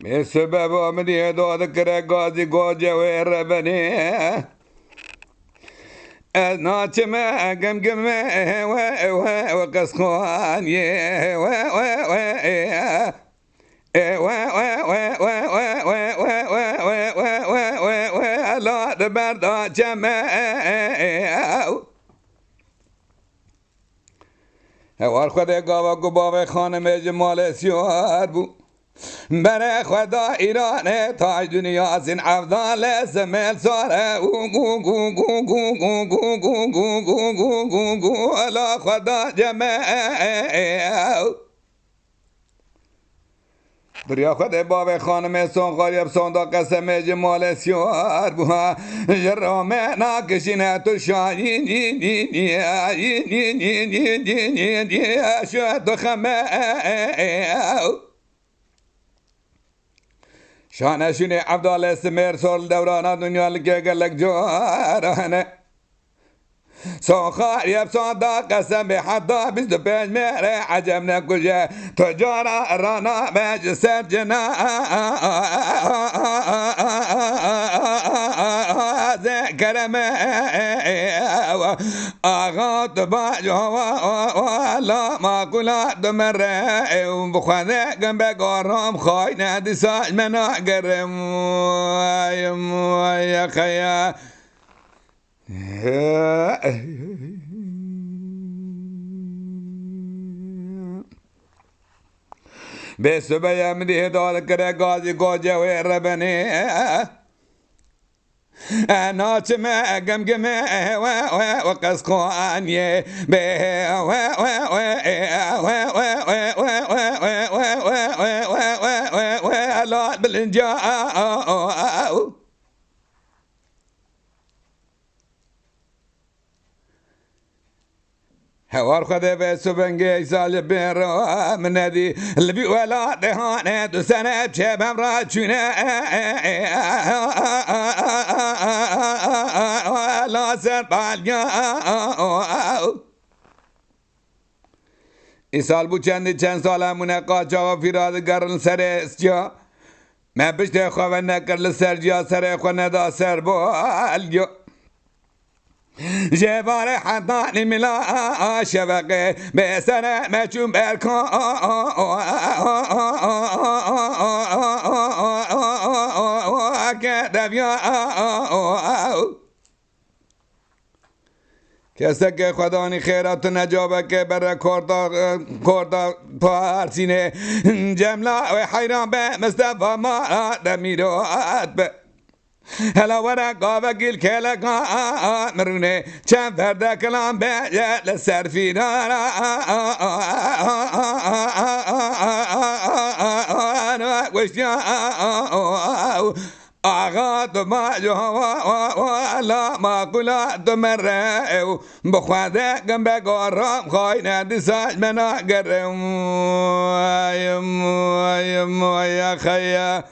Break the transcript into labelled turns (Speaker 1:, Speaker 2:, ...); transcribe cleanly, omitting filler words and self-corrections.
Speaker 1: السبب آمدی داد کره گازی گوجه و ربنی از ناچم گم گم و قسخوان و لا دبرد جمع هوار خود گاوا گباوه خانم جمال سیار بو برای خدا ایران تاج دنیا زین افضال زمل ساره الا خدا جمع بریا خود باب خانم سونخاری سوندا قسم جمال سیار بوها جرامه ناکشینه تو شاین شد خمه شانشون عبدالله سمیر سول دوران دنیا لگه گلک جوارانه سوخار يبسون دا قسم حتى بيست بيج ميري عجبنا كل تجارة رانا بيج سجنا كرم آغات باج ولا ما كلا دمر بخوانه قم بقارم خاي نادي ساج منا قرم يا خيا بس بيام دي دول كره غازي گوجه و ربني ناچ ما گم گم و قسخان يه به لا بالانجا هوار خده به سبنگی سال بین رو من ندی لبی ولا دهانه دو سنه چه بم را چونه لا سر بالگا این سال بود چند سال همونه قاچا و فیراد گرن سر اسجا من بشته خواه نکر لسر جا سر خود ندا سر بالگا جوار حضاني ملا شبقه بسنة مجوم بركان كدبيا کسی که خدانی خیرات نجابه که بر کردا پارسینه جمله و حیران به مصطفى ما دمیرات به هلا ورا قابا قيل كلقا مرونه كان فردا كلام بيا لسر في نارا وشيا آغاد ما جوا لا ما قلا دمر بخواده قم بقرام خاينة دساج منا قرم يا خيا